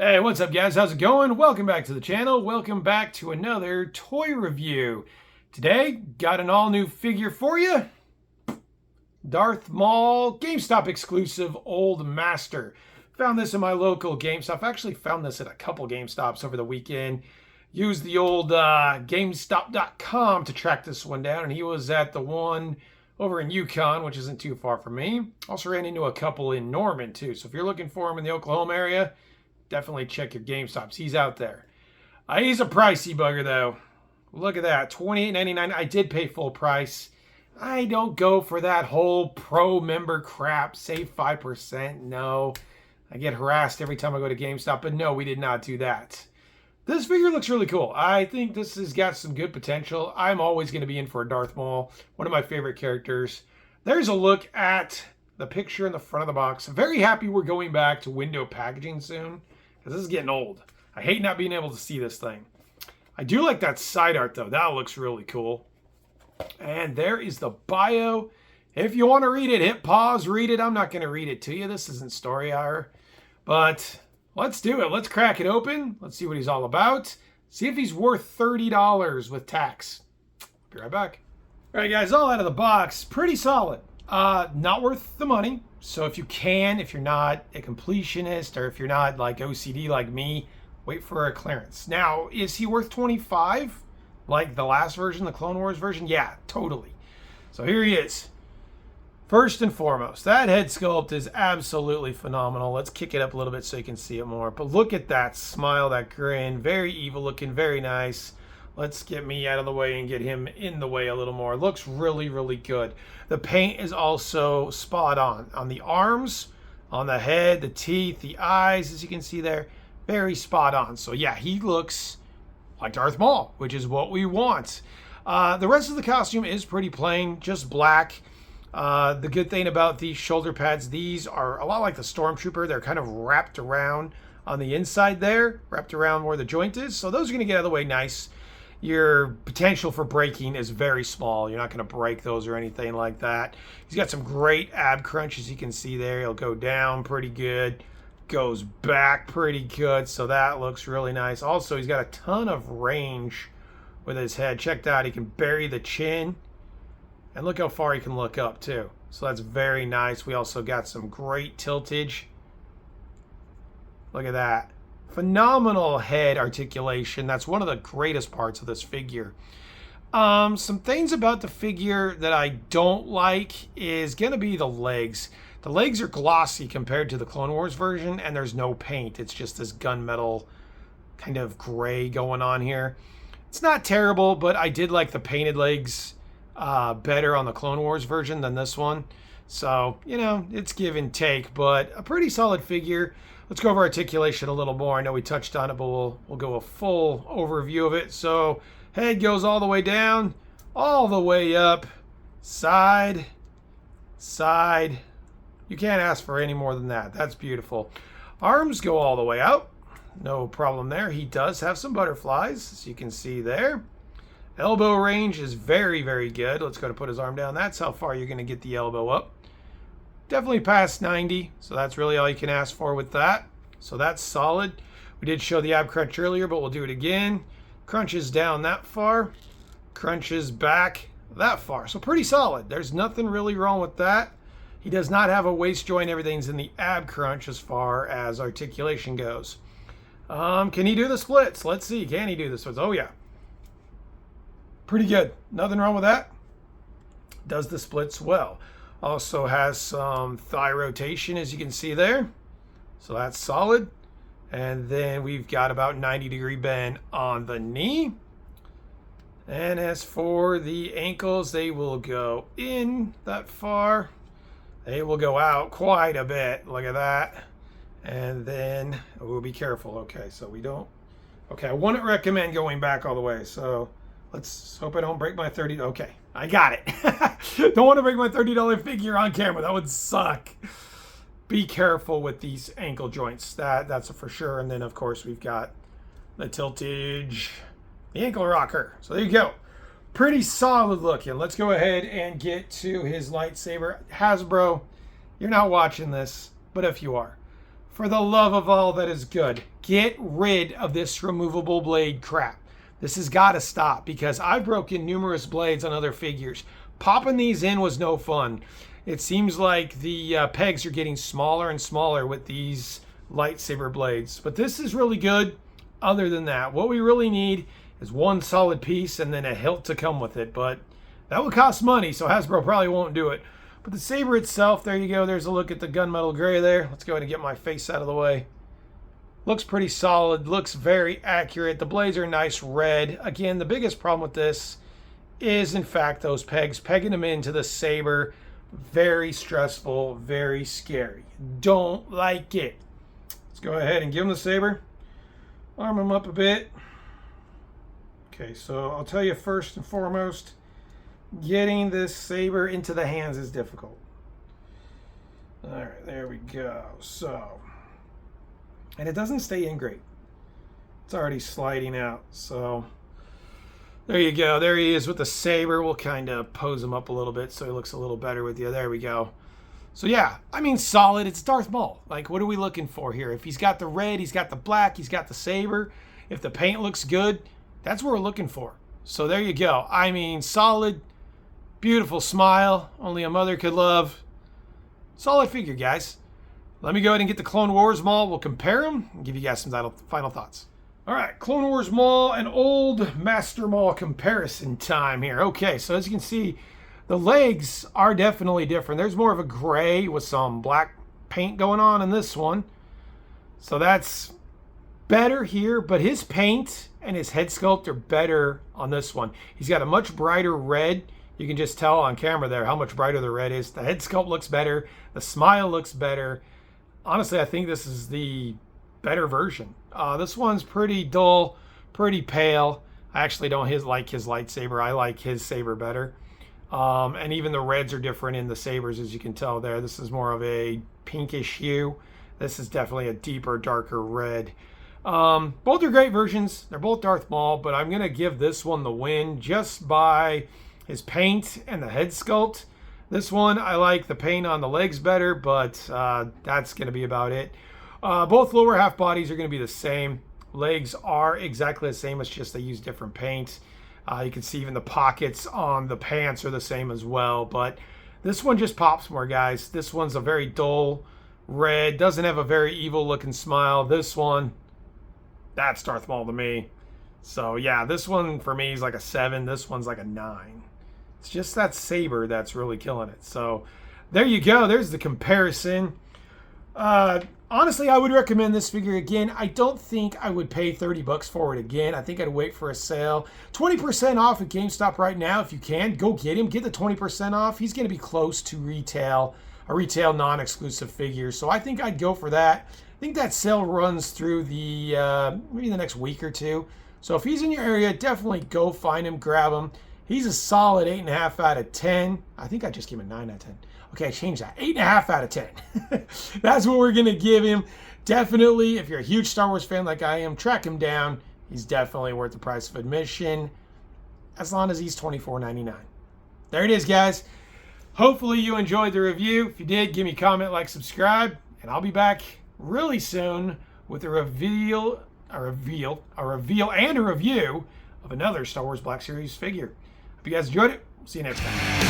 Hey, what's up guys? How's it going? Welcome back to the channel. Welcome back to another toy review. Today, got an all new figure for you. Darth Maul, Gamestop exclusive Old Master. Found this in my local GameStop. I actually found this at a couple GameStops over the weekend. Used the old Gamestop.com to track this one down, and he was at the one over in Yukon, which isn't too far from me. Also ran into a couple in Norman too, so if you're looking for him in the Oklahoma area, definitely check your GameStops. He's out there. He's a pricey bugger though. Look at that, $28.99. I did pay full price. I don't go for that whole pro member crap. Save 5%. No. I get harassed every time I go to GameStop, but no, we did not do that. This figure looks really cool. I think this has got some good potential. I'm always going to be in for a Darth Maul, one of my favorite characters. There's a look at the picture in the front of the box. I'm very happy we're going back to window packaging soon, because this is getting old. I hate not being able to see this thing. I do like that side art though. That looks really cool. And there is the bio. If you want to read it, hit pause, read it. I'm not going to read it to you. This isn't story hour. But let's do it. Let's crack it open. Let's see what he's all about. See if he's worth $30 with tax. Be right back. All right, guys, all out of the box. Pretty solid. Not worth the money. So if you can, if you're not a completionist or if you're not like OCD like me, wait for a clearance. Now, is he worth $25 like the last version, the Clone Wars version? Yeah, totally. So here he is. First and foremost, that head sculpt is absolutely phenomenal. Let's kick it up a little bit so you can see it more. But look at that smile, that grin. Very evil looking, very nice. Let's get me out of the way and get him in the way a little more. Looks really, really good. The paint is also spot on the arms, on the head, the teeth, the eyes, as you can see there. Very spot on. So yeah, he looks like Darth Maul, which is what we want. The rest of the costume is pretty plain, just black. The good thing about these shoulder pads, these are a lot like the Stormtrooper. They're kind of wrapped around on the inside there, wrapped around where the joint is. So those are going to get out of the way nice. Your potential for breaking is very small. You're not going to break those or anything like that. He's got some great ab crunch, as you can see there. He'll go down pretty good, goes back pretty good. So that looks really nice. Also, he's got a ton of range with his head. Check that out. He can bury the chin. And look how far he can look up too. So that's very nice. We also got some great tiltage. Look at that. Phenomenal head articulation. That's one of the greatest parts of this figure. Some things about the figure that I don't like is going to be the legs. The legs are glossy compared to the Clone Wars version, and there's no paint. It's just this gunmetal kind of gray going on here. It's not terrible, but I did like the painted legs better on the Clone Wars version than this one. So, you know, it's give and take, but a pretty solid figure. Let's go over articulation a little more. I know we touched on it, but we'll go a full overview of it. So, head goes all the way down, all the way up, side, side. You can't ask for any more than that. That's beautiful. Arms go all the way out. No problem there. He does have some butterflies, as you can see there. Elbow range is very, very good. Let's go to put his arm down. That's how far you're going to get the elbow up. Definitely past 90, so that's really all you can ask for with that. So that's solid. We did show the ab crunch earlier, but we'll do it again. Crunches down that far. Crunches back that far. So pretty solid. There's nothing really wrong with that. He does not have a waist joint. Everything's in the ab crunch as far as articulation goes. Can he do the splits? Let's see. Can he do the splits? Oh, yeah. Pretty good. Nothing wrong with that. Does the splits well. Also has some thigh rotation, as you can see there. So that's solid. And then we've got about 90-degree bend on the knee. And as for the ankles, they will go in that far. They will go out quite a bit. Look at that. And then we'll be careful. Okay, so we don't. Okay, I wouldn't recommend going back all the way. So let's hope I don't break my 30. Okay, I got it. Don't want to break my $30 figure on camera. That would suck. Be careful with these ankle joints. That's a for sure. And then, of course, we've got the tiltage, the ankle rocker. So there you go. Pretty solid looking. Let's go ahead and get to his lightsaber. Hasbro, you're not watching this, but if you are, For the love of all that is good, get rid of this removable blade crap. This has got to stop because I've broken numerous blades on other figures. Popping these in was no fun. It seems like the pegs are getting smaller and smaller with these lightsaber blades. But this is really good. Other than that, what we really need is one solid piece and then a hilt to come with it. But that would cost money, so Hasbro probably won't do it. But the saber itself, there you go. There's a look at the gunmetal gray there. Let's go ahead and get my face out of the way. Looks pretty solid. Looks very accurate. The blades are nice red. Again, the biggest problem with this is, in fact, those pegs. Pegging them into the saber. Very stressful. Very scary. Don't like it. Let's go ahead and give him the saber. Arm him up a bit. Okay, so I'll tell you first and foremost, getting this saber into the hands is difficult. All right, there we go. So, and it doesn't stay in great. It's already sliding out. So, there you go. There he is with the saber. We'll kind of pose him up a little bit so he looks a little better with you. There we go. So, yeah, I mean, solid. It's Darth Maul. Like, what are we looking for here? If he's got the red, he's got the black, he's got the saber. If the paint looks good, that's what we're looking for. So, there you go. I mean, solid. Beautiful smile, only a mother could love. Solid figure, guys. Let me go ahead and get the Clone Wars Maul. We'll compare them and give you guys some final thoughts. All right, Clone Wars Maul and old Master Maul comparison time here. Okay, so as you can see, the legs are definitely different. There's more of a gray with some black paint going on in this one. So that's better here, but his paint and his head sculpt are better on this one. He's got a much brighter red. You can just tell on camera there how much brighter the red is. The head sculpt looks better. The smile looks better. Honestly, I think this is the better version. This one's pretty dull, pretty pale. I actually don't like his lightsaber. I like his saber better. And even the reds are different in the sabers, as you can tell there. This is more of a pinkish hue. This is definitely a deeper, darker red. Both are great versions. They're both Darth Maul, but I'm going to give this one the win just by his paint and the head sculpt. This one, I like the paint on the legs better, but that's going to be about it. Both lower half bodies are going to be the same. Legs are exactly the same. It's just they use different paint. You can see even the pockets on the pants are the same as well. But this one just pops more, guys. This one's a very dull red. Doesn't have a very evil looking smile. This one, that's Darth Maul to me. So yeah, this one for me is like a 7. This one's like a 9. It's just that saber that's really killing it. So there you go. There's the comparison. Honestly, I would recommend this figure again. I don't think I would pay 30 bucks for it again. I think I'd wait for a sale. 20% off at GameStop right now. If you can, go get him. Get the 20% off. He's going to be close to retail, a retail non-exclusive figure. So I think I'd go for that. I think that sale runs through the maybe the next week or two. So if he's in your area, definitely go find him, grab him. He's a solid 8.5 out of 10. I think I just gave him a 9 out of 10. Okay, I changed that. 8.5 out of 10. That's what we're going to give him. Definitely, if you're a huge Star Wars fan like I am, track him down. He's definitely worth the price of admission, as long as he's $24.99. There it is, guys. Hopefully you enjoyed the review. If you did, give me a comment, like, subscribe, and I'll be back really soon with a reveal and a review of another Star Wars Black Series figure. Hope you guys enjoyed it. See you next time.